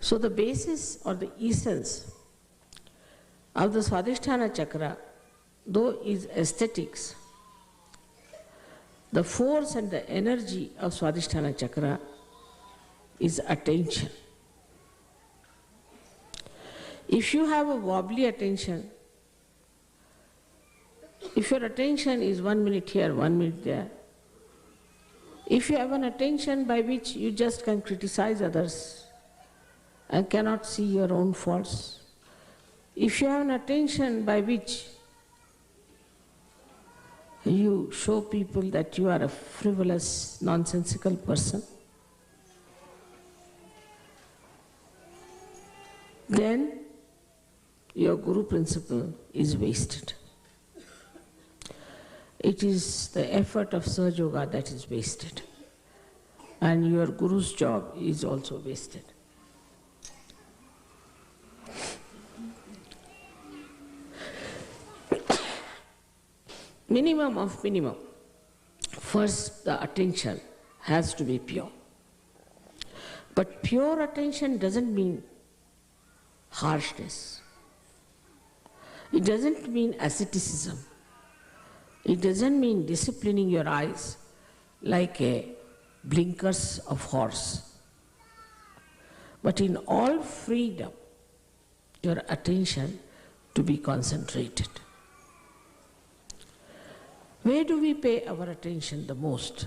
So the basis or the essence of the Swadhisthana chakra, though is aesthetics, the force and the energy of Swadhisthana chakra is attention. If you have a wobbly attention, if your attention is 1 minute here, 1 minute there, if you have an attention by which you just can criticize others and cannot see your own faults, if you have an attention by which you show people that you are a frivolous, nonsensical person, then your Guru principle is wasted. It is the effort of Sahaja Yoga that is wasted, and your Guru's job is also wasted. Minimum of minimum. First, the attention has to be pure. But pure attention doesn't mean harshness. It doesn't mean asceticism. It doesn't mean disciplining your eyes like a blinkers of horse. But in all freedom, your attention to be concentrated. Where do we pay our attention the most?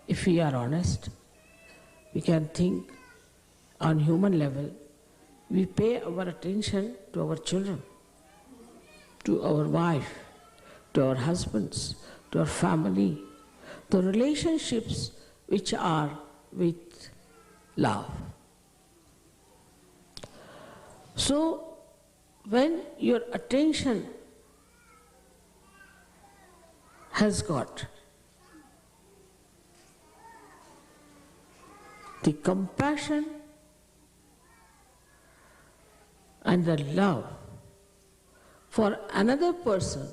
If we are honest, we can think on human level, we pay our attention to our children, to our wife, to our husbands, to our family, the relationships which are with love. So, when your attention has got the compassion and the love for another person,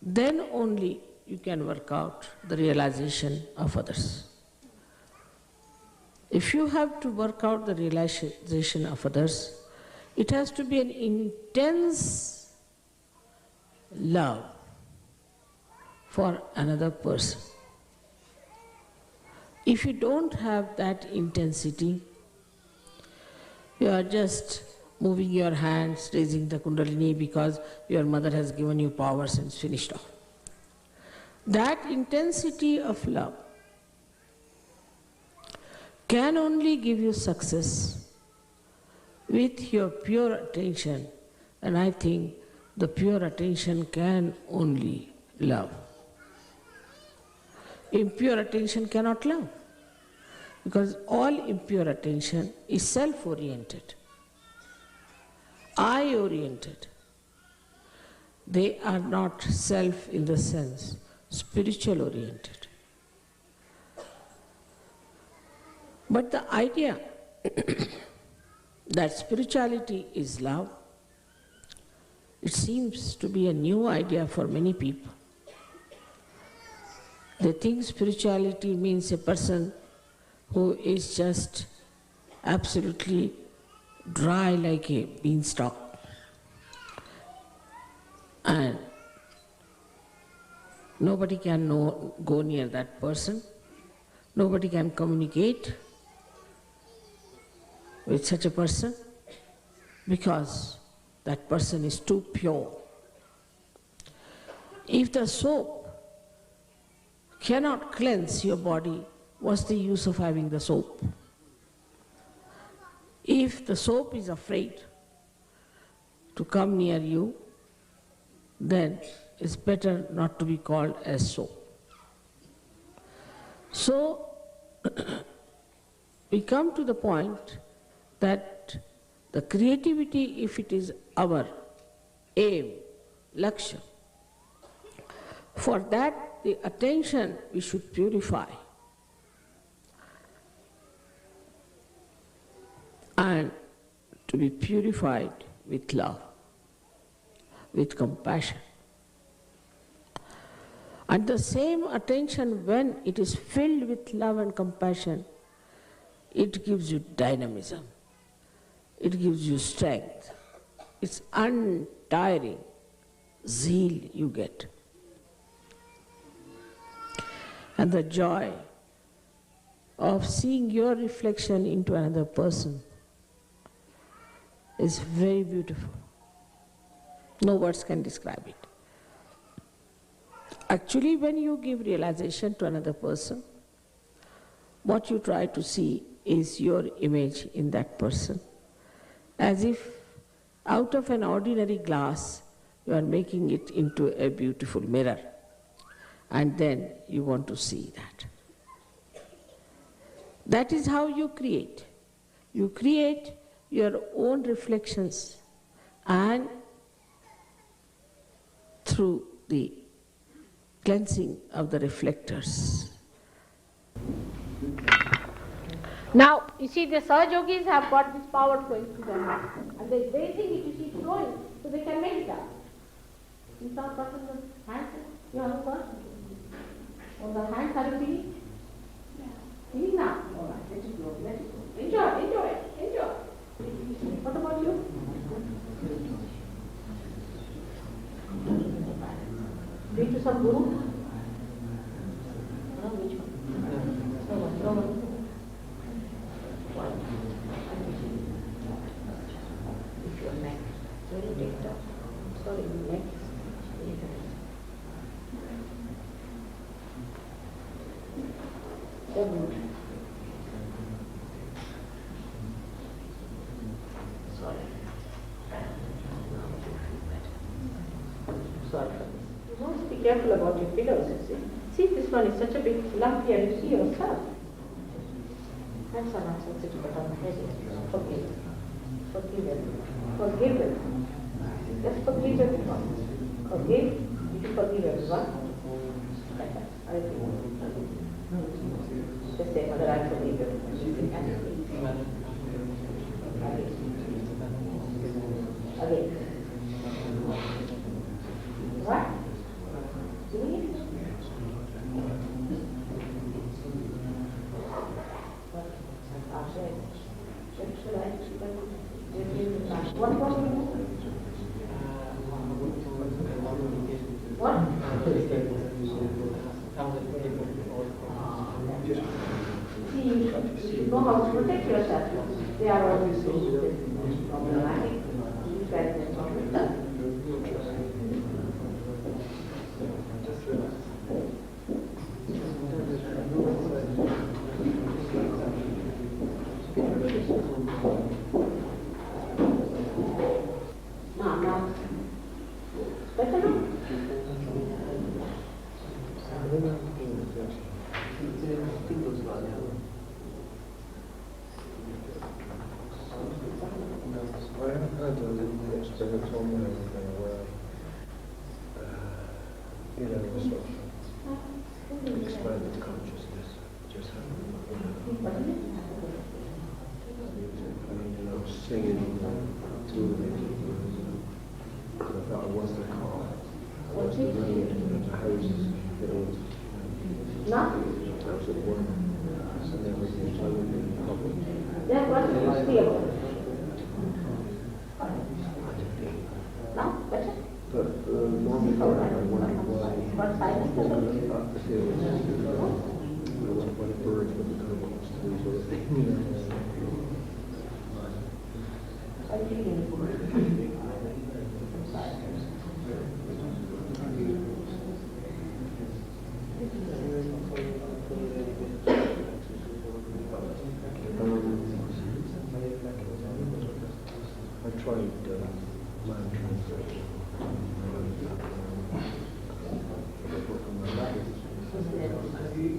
then only you can work out the realization of others. If you have to work out the realization of others, it has to be an intense love for another person. If you don't have that intensity, you are just moving your hands, raising the kundalini because your mother has given you powers and it's finished off. That intensity of love can only give you success with your pure attention, and I think the pure attention can only love. Impure attention cannot love, because all impure attention is self-oriented, I-oriented. They are not self in the sense, spiritual-oriented. But the idea that spirituality is love, it seems to be a new idea for many people. They think spirituality means a person who is just absolutely dry like a beanstalk, and nobody can go near that person, nobody can communicate with such a person because that person is too pure. If the soap cannot cleanse your body, what's the use of having the soap? If the soap is afraid to come near you, then it's better not to be called as soap. So, we come to the point that the creativity, if it is our aim, lakshya, for that the attention we should purify. And to be purified with love, with compassion. And the same attention, when it is filled with love and compassion, it gives you dynamism, it gives you strength, it's untiring zeal you get. And the joy of seeing your reflection into another person is very beautiful. No words can describe it. Actually, when you give realization to another person, what you try to see is your image in that person. As if out of an ordinary glass, you are making it into a beautiful mirror. And then you want to see that. That is how you create. You create your own reflections, and through the cleansing of the reflectors. Now, you see, the Sahajogis have got this power flowing through their heart. And they think it you see flowing, so they can make it up. You saw person the hands? You have a person? On the hands, are you feeling? Yeah. Feeling now? All right, let it go, let it go. Enjoy, enjoy, enjoy. What about you? Been to some guru? No, which one? No one. If your neck, very take down. Sorry, neck. Sorry. Sorry. You must be careful about your pillows, you see. See, this one is such a big lump here, you see yourself. Hands are not sensitive, but on the head, forgive it. Forgive it. Forgive it. Just forgive everyone. Forgive. You should forgive everyone. Like that. I just say, Mother, I forgive you. Again. What? Doing it? What was it? What? See, you know how to protect yourself. They are always problematic. You try to talk with them. Now. Better now? I haven't had an experience on anything where, sort of expanded consciousness just happened. Singing to I thought I was the car. I was the road, the houses, No? I was at work, and everything, so I would be in public. Then what do you feel? No? Better? But normally I wonder why What side is better? I feel why the birds would become close to these sort of things. I'm feeling I tried mind translation.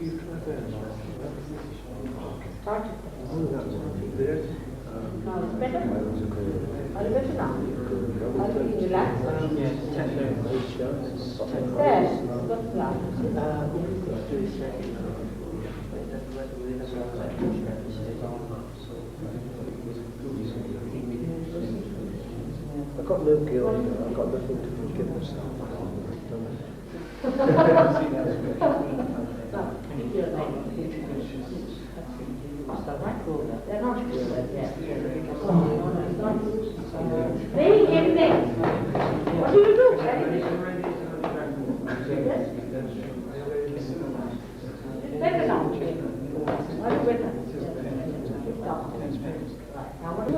You tried that? started. Oh, that one. There? Now it's better? I was a career. Are you better now? Are you feeling relaxed? There. What's I got no guilt, I've got nothing to forgive myself. I've done it. They're not very heavy. What do you do? It's better now. Much better. Now what do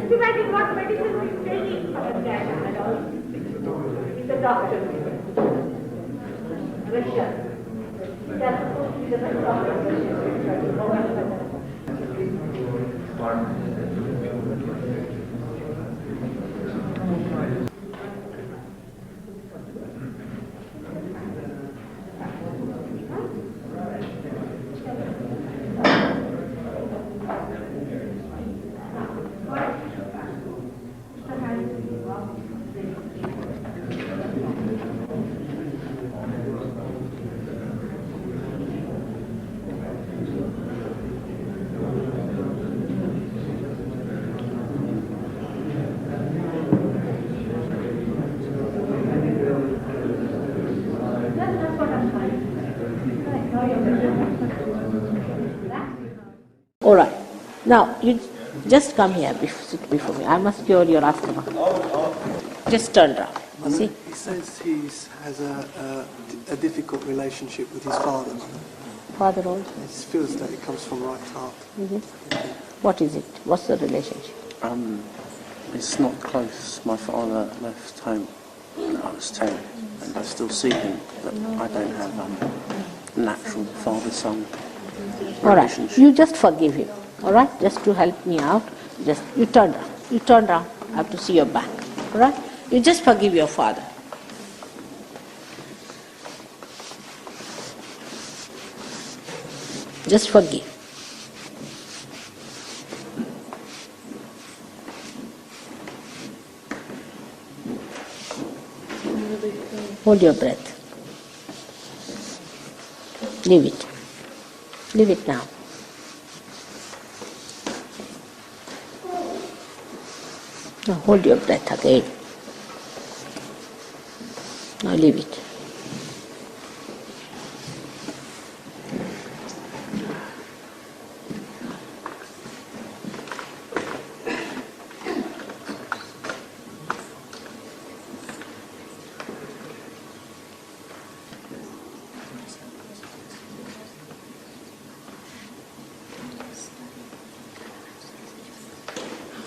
Just imagine what medicine is taking for a guy and all. He's a doctor. Russia. That's supposed to be the best doctor in Russia. Now, you just come here, sit before me. I must cure your asthma. Just turn round. See? He says he has a difficult relationship with his father. Father also. He feels that it comes from right heart. What is it? What's the relationship? It's not close. My father left home when I was 10, and I still see him, but I don't have a natural father-son All right. relationship. You just forgive him. All right? Just to help me out. Just you turn round. You turn round. I have to see your back. All right? You just forgive your father. Just forgive. Hold your breath. Leave it. Leave it now. Now hold your breath again. Now leave it.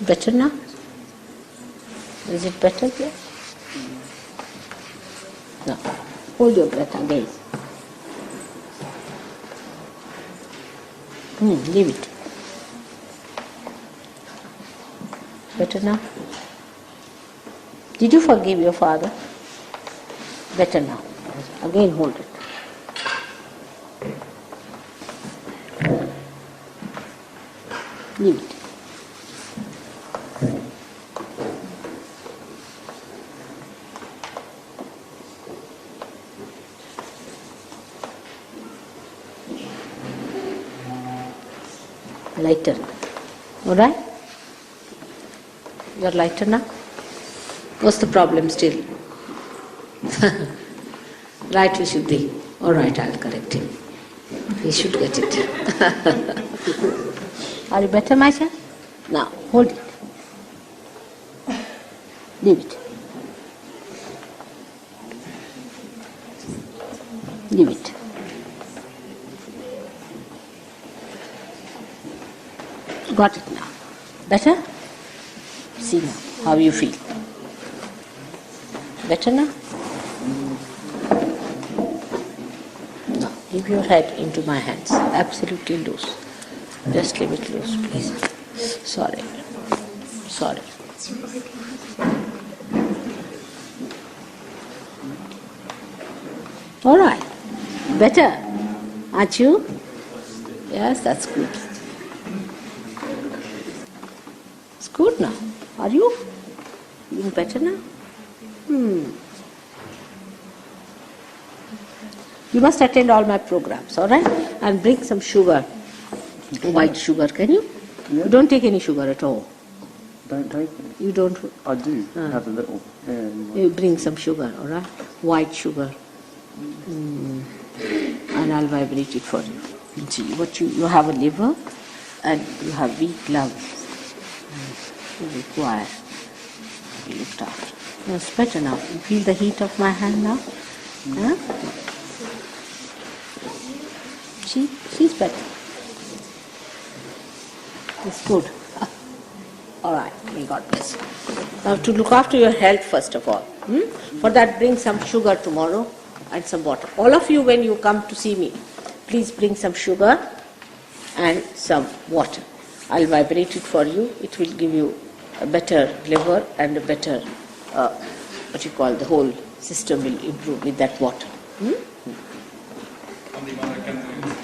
Better now? Is it better here? No. Hold your breath again. Leave it. Better now? Did you forgive your father? Better now. Again hold it. Leave it. Lighter. All right? You're lighter now? What's the problem still? Right, you should be. All right, I'll correct him. He should get it. Are you better, my son? Now, hold it. Leave it. Leave it. Got it now. Better? See now how you feel. Better now? Now, leave your head into my hands. Absolutely loose. Just leave it loose, please. Sorry. Sorry. All right. Better? Aren't you? Yes, that's good. It's good now. Are you? Feeling better now? You must attend all my programs, all right? And bring some sugar, white sugar, can you? Yeah. You don't take any sugar at all. Don't take it. You don't? I do have a little. Yeah, You bring some sugar, all right? White sugar. And I'll vibrate it for you. And see, what you have a liver and you have weak lungs. You require to be looked after. No, it's better now. You feel the heat of my hand now? Huh? See? She's better. It's good. All right. May God bless you. Now to look after your health first of all. For that, bring some sugar tomorrow and some water. All of you, when you come to see me, please bring some sugar and some water. I'll vibrate it for you. It will give you a better liver and a better, the whole system will improve with that water.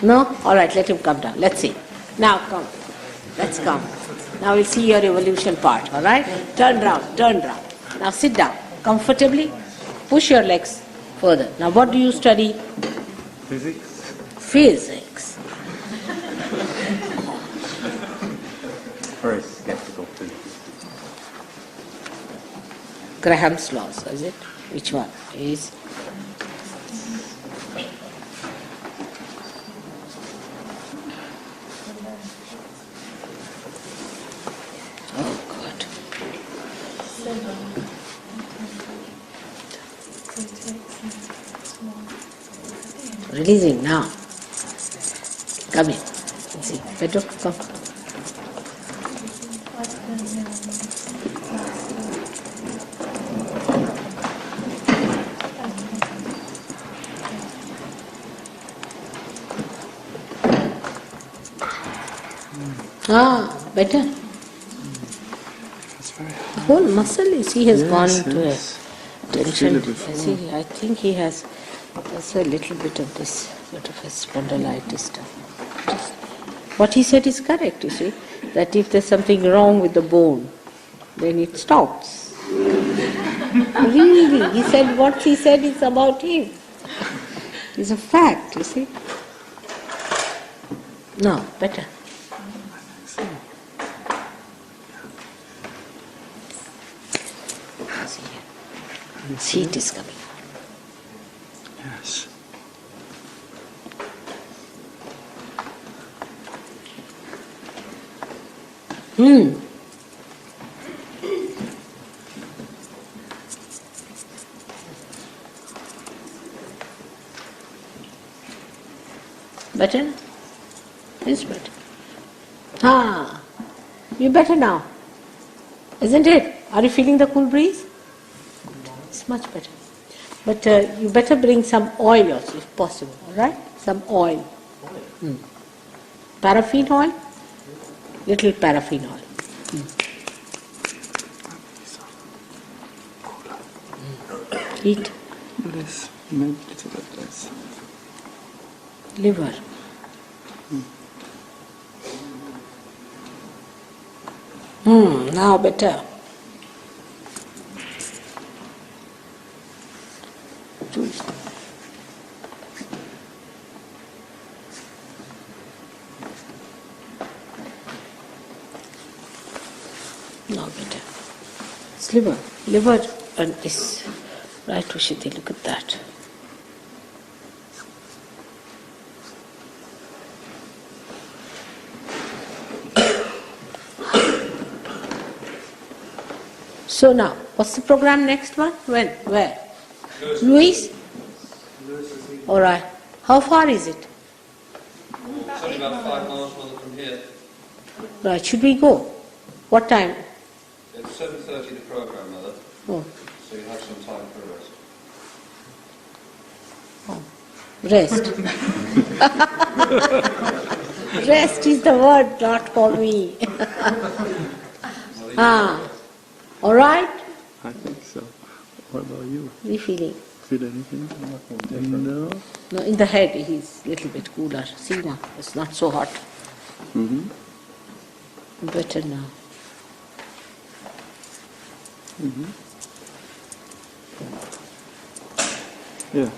No? All right, let him come down. Let's see. Now come. Let's come. Now we'll see your evolution part, all right? Turn round, turn round. Now sit down comfortably. Push your legs further. Now what do you study? Physics. Physics. Very skeptical too. Graham's laws, is it? Which one is? Releasing now. Come in. See, better come. Ah, better. The whole muscle, you see, has gone into a tension. See, I think he has also a little bit of this sort of a spondylitis stuff. What he said is correct, you see, that if there's something wrong with the bone, then it stops. Really, he said what he said is about him. It's a fact, you see. No, better. See, it is coming. Yes. Better? It's better. Ah, you better now, isn't it? Are you feeling the cool breeze? It's much better. But you better bring some oil also, if possible, all right? Some oil. Paraffin oil? Little paraffin oil. Heat. Less, maybe a little bit less. Liver. Now better. Juice. Now better. It's liver. Liver and is right, Ushiti, look at that. So now, what's the program next one? When? Where? Louis? All right. How far is it? It's only about 5 miles from here. Right. Should we go? What time? It's 7:30 the program, Mother. Oh. So you have some time for Rest. Rest is the word, not for me. All right? I think so. What about you? How are you feeling? Feel anything? No. No, in the head he's a little bit cooler. See now, it's not so hot. Better now. Yeah.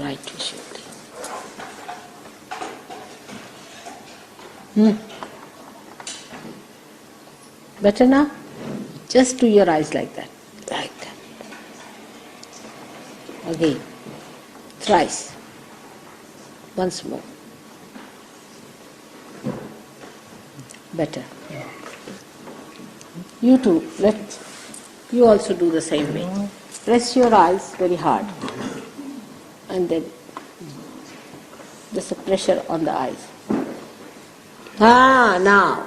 Right, Vishwati. Better now? Just do your eyes like that. Like that. Again. Thrice. Once more. Better. You too. You also do the same way. Press your eyes very hard. And then just a pressure on the eyes. Now.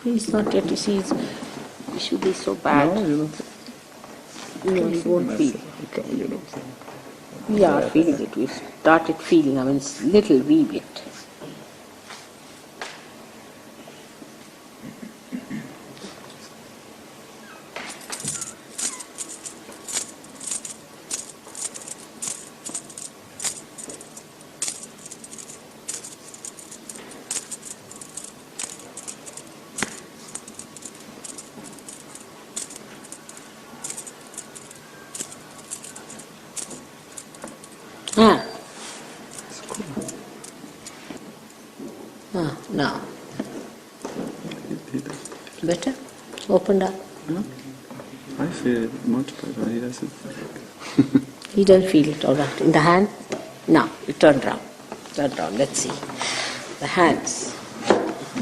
He's not yet, you see, it should be so bad. No, you don't. No, you won't feel. Okay, you don't. We are feeling it. We started feeling, it's little wee bit. Now. Better? Opened up? No. I feel much better. He doesn't. He doesn't feel it, all right. In the hand? Now, you turn round. Turn round, let's see. The hands.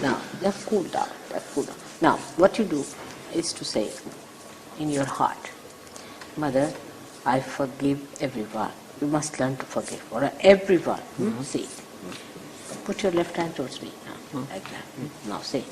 Now, they've cooled down. They've cooled down. Now, what you do is to say in your heart, Mother, I forgive everyone. You must learn to forgive. All right? Everyone. See. Put your left hand towards me now, like that. Now, say.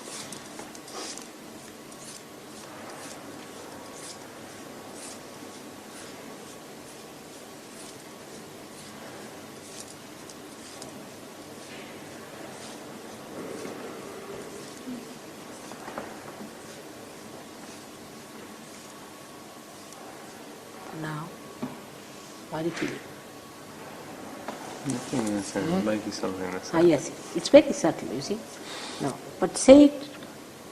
Now, how do you feel? Nothing in the sense, maybe something in the sense. Yes, it's very subtle, you see. No, but say it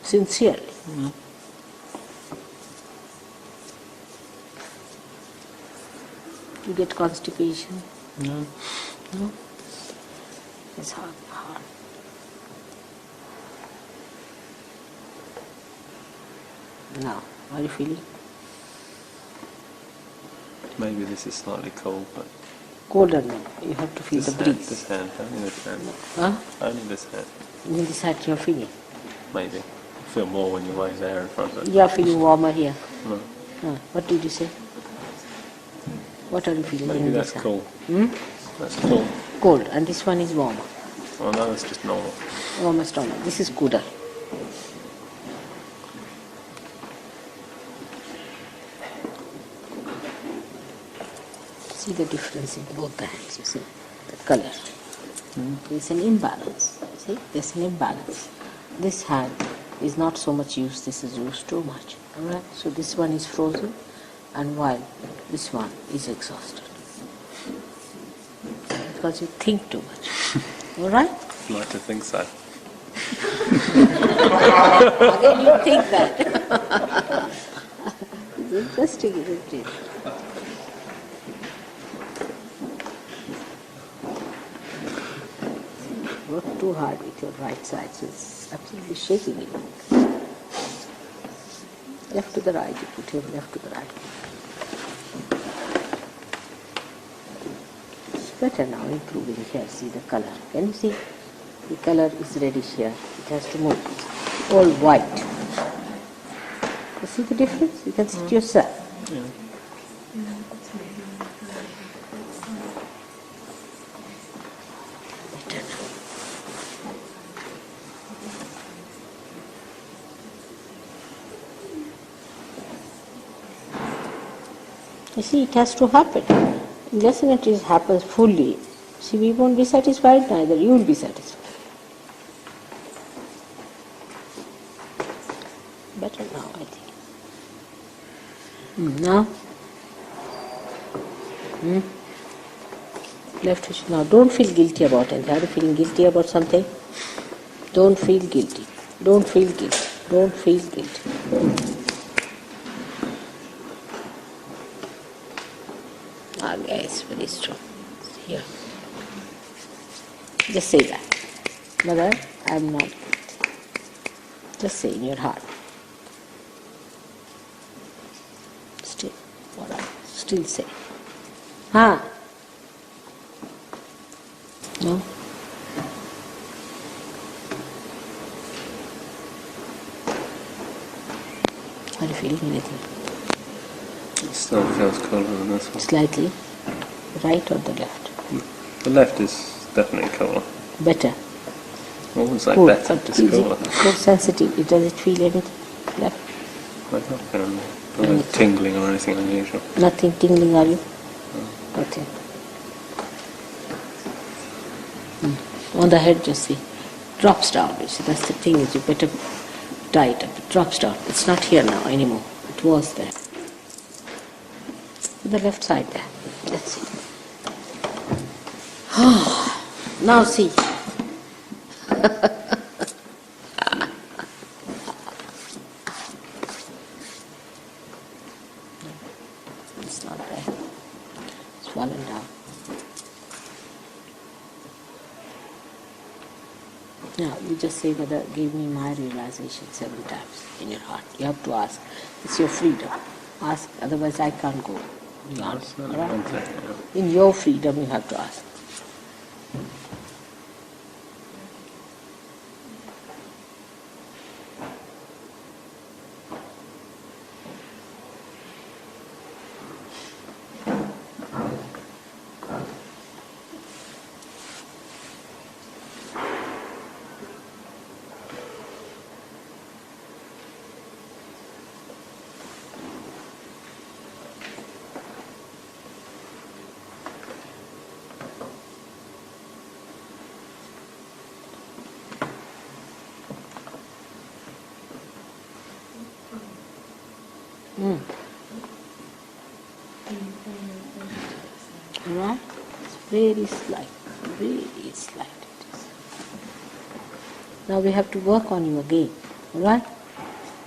sincerely. You get constipation? No. No? It's hard. Now, how are you feeling? Maybe this is slightly cold, but Colder now. You have to feel this the hand, breeze. this hand, only this hand. Huh? Only this hand. In this side you're feeling. Maybe. You feel more when you wave there in front of it. You are feeling warmer here. No. What did you say? What are you feeling Maybe in that's this cool. hand? That's cool. Cold, and this one is warmer. Oh no, it's just normal. Warmer stomach. This is cooler. See the difference in both the hands, you see, the color. There's an imbalance, see, there's an imbalance. This hand is not so much used, this is used too much, alright? So this one is frozen, and while this one is exhausted. Because you think too much, alright? I'd like to think so. Again you think that. It's interesting, isn't it? Work too hard with your right side, so it's absolutely shaking it. Left to the right, you put your left to the right. It's better now, improving here. See the color. Can you see? The color is reddish here. It has to move. All white. You see the difference? You can see it yourself. Yeah. You see, it has to happen. Unless it happens fully, see, we won't be satisfied, neither you will be satisfied. Better now, I think. Now? Left fish. Now, don't feel guilty about it. Are you feeling guilty about something? Don't feel guilty. Don't feel guilty. Don't feel guilty. Yes, very strong. Here. Just say that. Mother, I am not guilty. Just say in your heart. Still. All right. Still say. No? Are you feeling anything? It still feels colder than this one. Slightly. Right or the left? The left is definitely cooler. Better. I wouldn't say Cool. better, But just is cooler. it more sensitive? Does it feel anything left? I've not been no tingling or anything unusual. Nothing tingling, are you? Okay. On the head, just see. Drops down, you see. That's the thing, is you better tie it up. It drops down. It's not here now anymore. It was there. The left side there. Let's see. Now see. It's not there. It's fallen down. Now you just say, Mother, give me my realization 7 times in your heart. You have to ask. It's your freedom. Ask, otherwise I can't go. beyond. That's not Right? one thing, yeah. In your freedom you have to ask. Right? It's very slight, very slight it is. Now we have to work on you again, alright?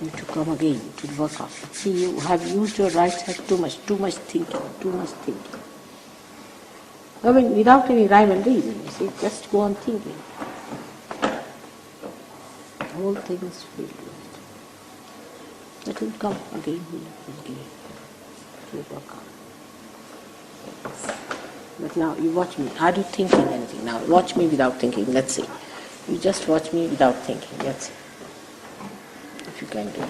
You to come again, to work on. See, you have used your right side too much thinking, too much thinking. I mean, without any rhyme and reason, you see, just go on thinking. The whole thing is filled with it. It will come again, to work on. But now you watch me. Are you thinking anything? Now watch me without thinking. Let's see. You just watch me without thinking. Let's see if you can do it.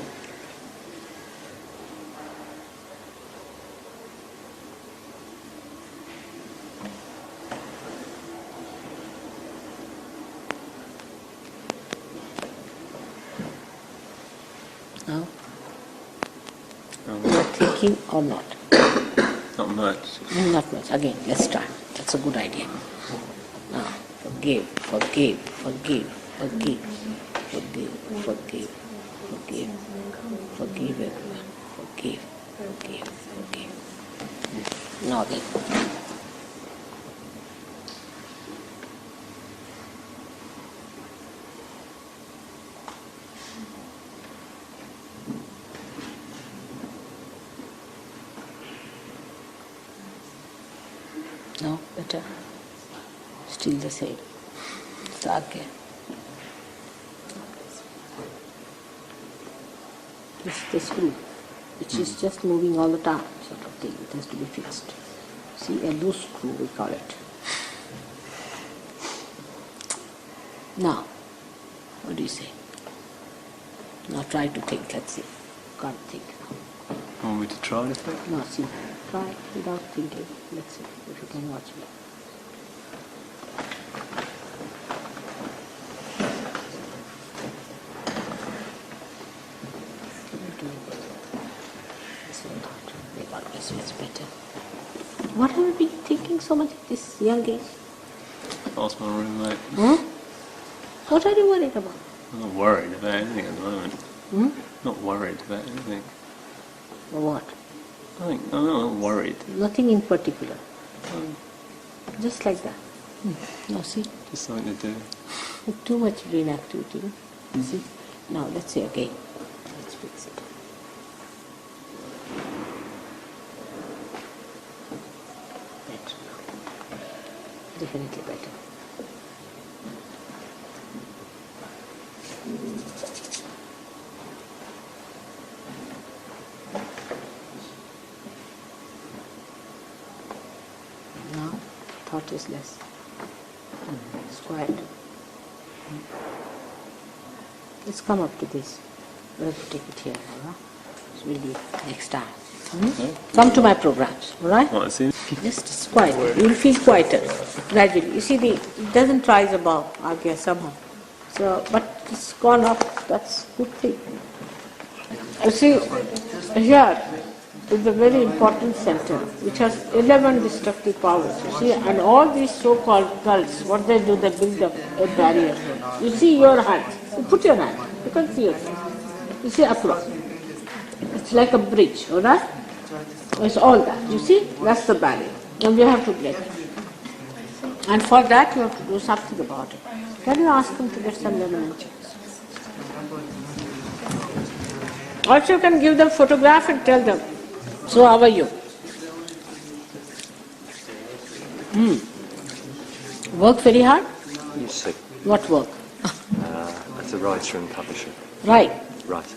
Now, you are thinking or not? Not much. Not much. Again, let's try. That's a good idea. Now, forgive, forgive, forgive, forgive, forgive, forgive, forgive, forgive everyone. Forgive, forgive, forgive. Now then. No, better. Still the same. Start again. This is the screw, which is just moving all the time, sort of thing. It has to be fixed. See, a loose screw, we call it. Now, what do you say? Now try to think, let's see. Can't think now. Want me to try to think? No, see, try without thinking. Let's see if you can watch me. This was better. What have you been thinking so much at this young age? Ask my roommate. Huh? What are you worried about? I'm not worried about anything at the moment. Hmm? Not worried about anything. Or what? I'm not worried. Nothing in particular. Just like that. Now see, Just something to do. too much brain activity. No? See? Now let's say again. Let's fix it. Better now. Definitely better. Now, thought is less. It's quiet. Let's come up to this. We'll have to take it here now. So we'll do it next time. Come to my programs, alright? What, I see? Just it's quiet. You will feel quieter gradually. You see, it doesn't rise above, I guess, somehow. So, but it's gone up. That's a good thing. You see, here is a very important center which has 11 destructive powers. You see, and all these so-called cults, what they do, they build up a barrier. You see your hand. You put your hand. You can see yourself. You see across. It's like a bridge, alright? It's all that. You see, that's the barrier. And we have to break it. And for that, you have to do something about it. Can you ask them to get some lemon and chips? Also, you can give them photograph and tell them, so how are you? Work very hard? Yes, sir. What work? As a writer and publisher. Right. Writer.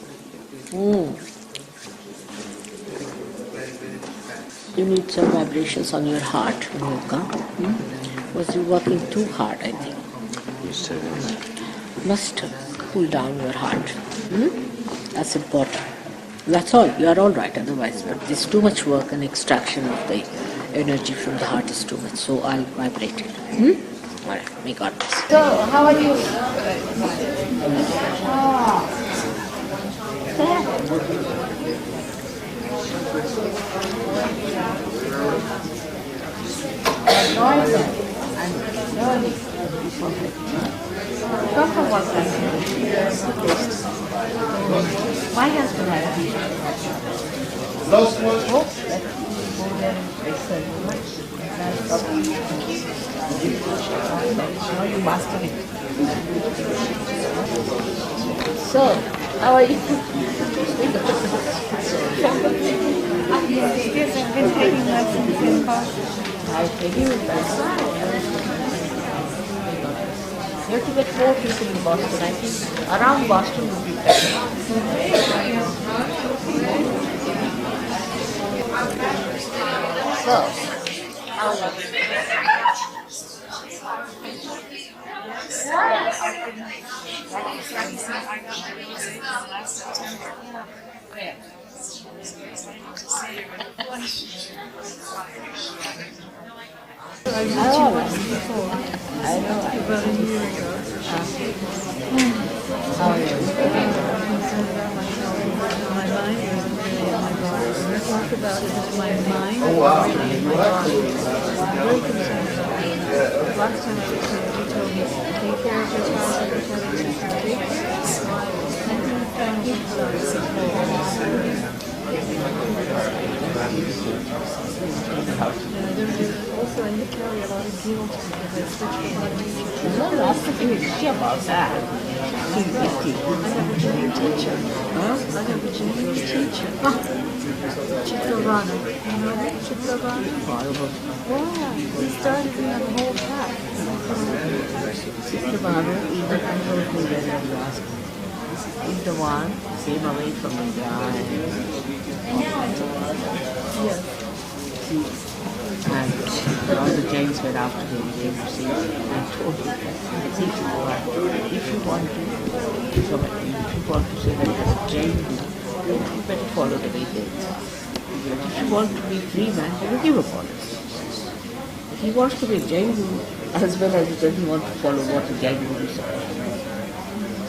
You need some vibrations on your heart when you come. Because you're working too hard, I think. Used to, yes. Must cool down your heart. That's important. That's all. You are all right otherwise. But there's too much work and extraction of the energy from the heart is too much. So I'll vibrate it. All right. May God bless. So, how are you? Come from what country? My husband has Last one. hope that he will go there and excel. Now you master it. So, how are you? Yes, I've been taking lessons in Boston. I tell you, that's you have to get more people in Boston. I think around Boston would be better. So, I know. About a year ago. How are you? Concerned about myself and my mind wasn't really in my body. When I talk about it, it's my mind really in my body. I'm very concerned about it. Last time I was here, he told me, take care of yourself every time you take care. And he found also, I carry a lot of guilt because I switched from one teacher. Not lots of things about that. I have a genuine teacher. I have a genuine teacher. Chitravana. You know that? Chitravana? Why? He started me on the whole path. Chitravana, even I told me when you asked me, is the one came away from the guy. Yes. And all the Jains were after him, they came to see him. I told him, if you want to, if you want to say that you're a Jain Guru, you better follow the way they do. If you want to be free man, then you give up all this. If he wants to be a Jain Guru, as well as he doesn't want to follow what a Jain Guru says.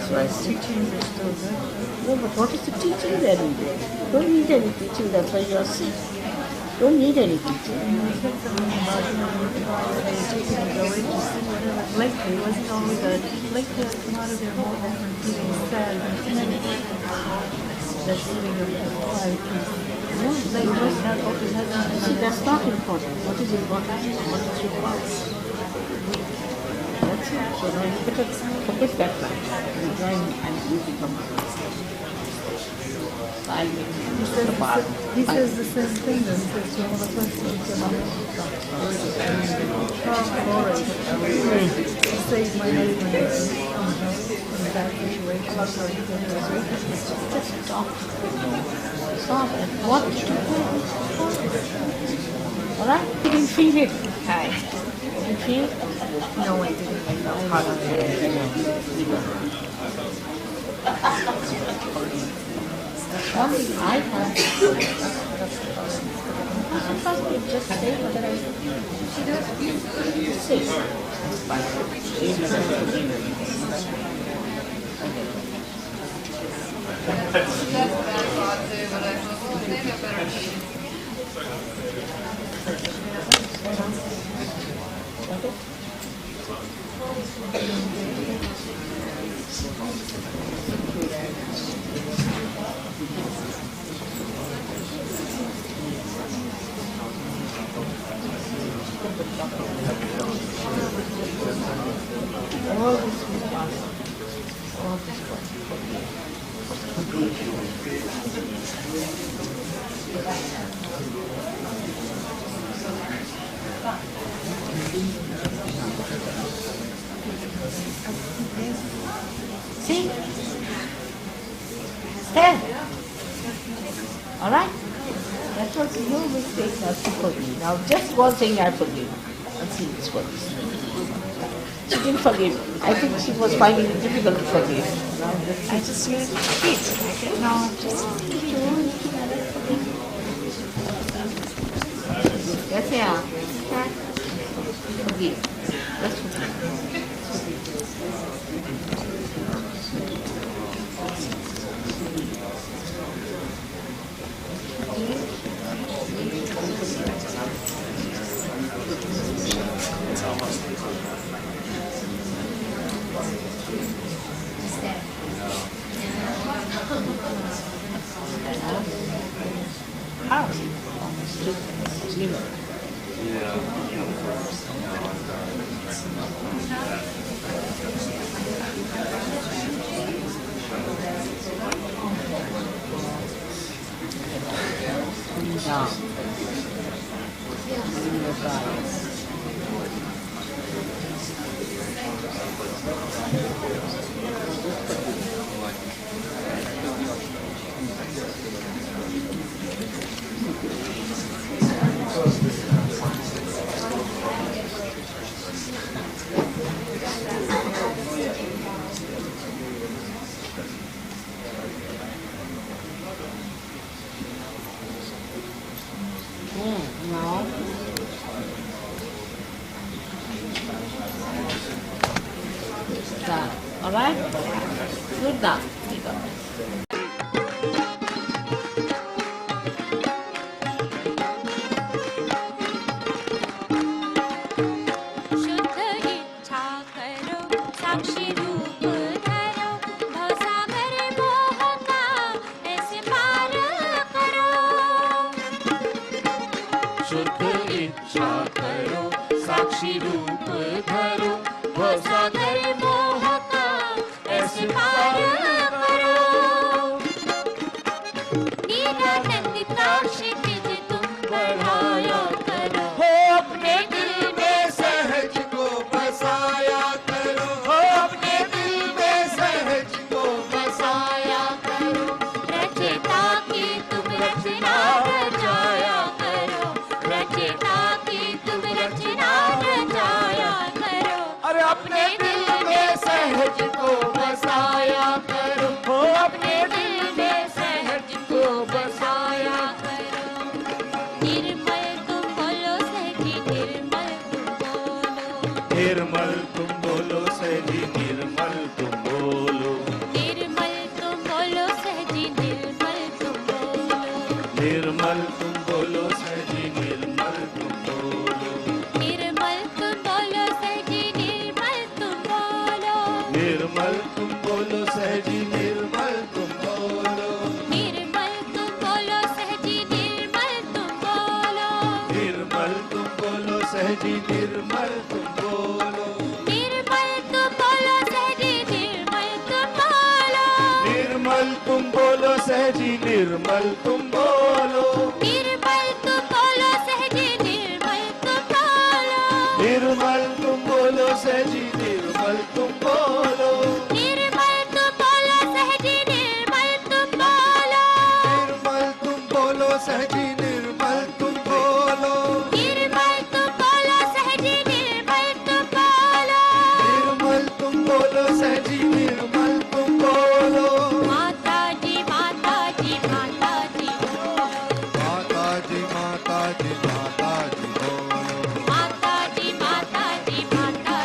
So I said, Teachings are still good. no, but what is the teaching there? Don't need any teaching, that's why you are sick. Don't need any teaching. You said something about, they take it and go into sin, whatever. Lately, it wasn't always a, lately I come out of there more often feeling sad than anything. That's feeling of quiet peace. Lately, it hasn't See, that's not important. What is important is what is your heart. That's it. So now you better forget that life. You join and you become silent. He says the same thing then, he says to all of us, he saved my husband from that situation, so he can Just stop. Stop and watch. Alright? You can feel it. Hi. You can feel it? No, I didn't. Only I have. Sometimes you just say whether I say. All this will pass. All this See? Stand. All right? That's what you do with saying I forgive. Now just go on saying I forgive and see this works. She didn't forgive. I think she was finding it difficult to forgive. I just really forgive. I don't know, just Yes, yeah. Forgive. Just forgive. Down. No. Down. All right? Good down. Pick up. साक्षी रूप धरो भवसागर मोह का ऐसे पार करो निरानंदिता क्षितिज तुम बढ़ाया करो हो अपने दिल में सहज को बसाया करो हो अपने दिल में सहज को बसाया करो रचयिता की तुम रचना रचाया करो रचयिता की तुम रचना अपने दिल में सहज को बसाया करो हो अपने दिल में सहज को बसाया करो निर्मल तुम बोलो सहजी निर्मल तुम बोलो निर्मल तुम बोलो सहजी निर्मल तुम बोलो निर्मल तुम बोलो सहजी निर्मल तुम बोलो निर्मल तुम बोलो सहजी निर्मल तुम बोलो निर्मल तुम बोलो सहजी निर्मल तुम बोलो सहजी निर्मल तुम बोलो निर्मल तुम बोलो सहजी निर्मल तुम बोलो निर्मल तुम बोलो सहजी निर्मल तुम बोलो निर्मल तुम बोलो सहजी निर्मल तुम बोलो निर्मल तुम बोलो सहजी निर्मल तुम बोलो निर्मल तुम बोलो सहजी निर्मल तुम बोलो निर्मल तुम बोलो सहजी निर्मल तुम बोलो निर्मल तुम बोलो सहजी निर्मल तुम बोलो निर्मल तुम बोलो सहजी निर्मल तुम बोलो निर्मल तुम बोलो सहजी निर्मल तुम बोलो निर्मल तुम बोलो सहजी निर्मल तुम बोलो माता जी माता जी माता जी बोलो माता जी माता जी माता जी बोलो माता जी माता जी माता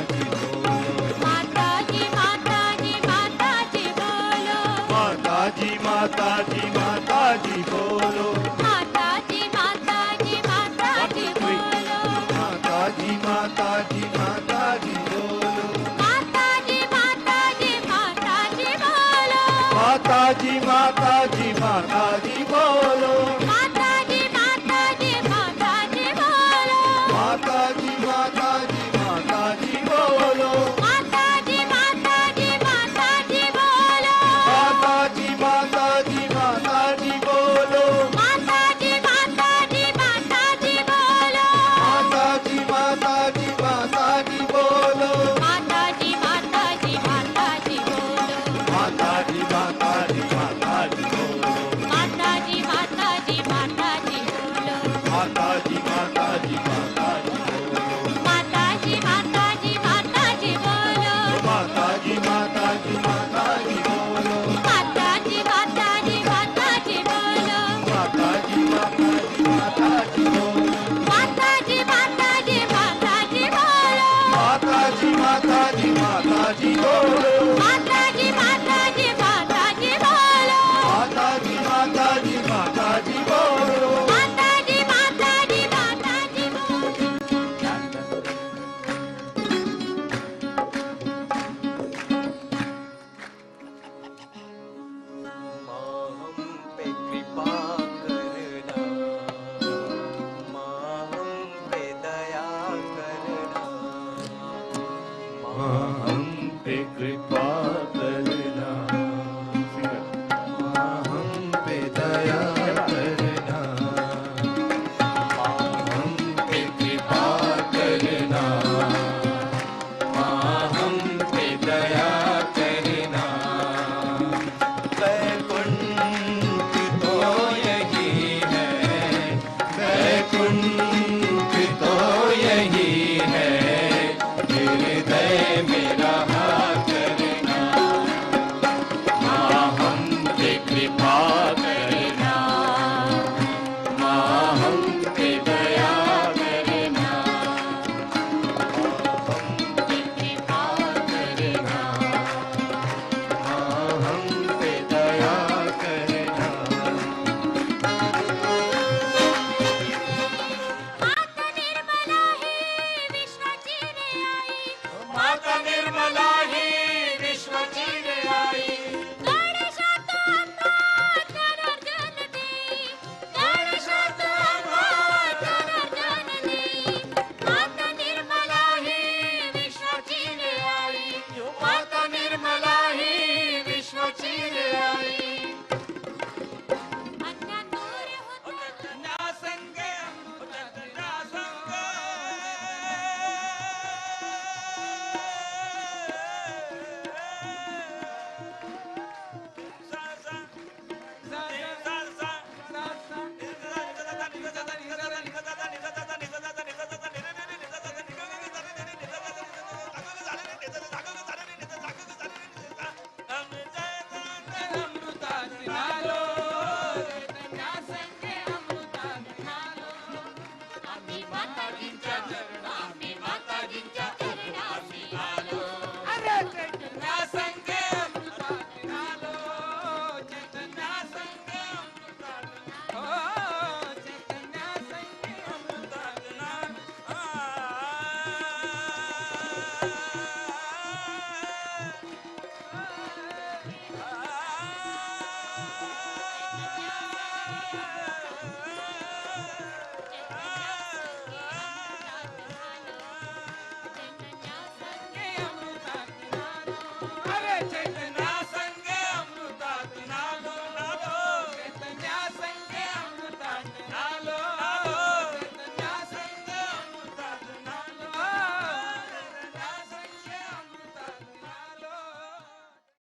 जी माता जी माता जी माता जी बोलो माता जी माता जी माता जी बोलो माता जी माता जी माता जी बोलो माता जी माता जी माता जी बोलो माता जी माता जी माता जी बोलो माता जी माता जी माता जी बोलो माता जी माता जी माता जी बोलो माता जी माता जी माता जी बोलो माता जी माता जी माता जी बोलो माता जी माता जी माता जी बोलो माता जी माता जी माता जी बोलो माता जी माता जी माता जी बोलो माता जी माता जी माता जी बोलो माता जी माता जी माता जी बोलो माता जी माता जी माता जी बोलो माता जी माता जी माता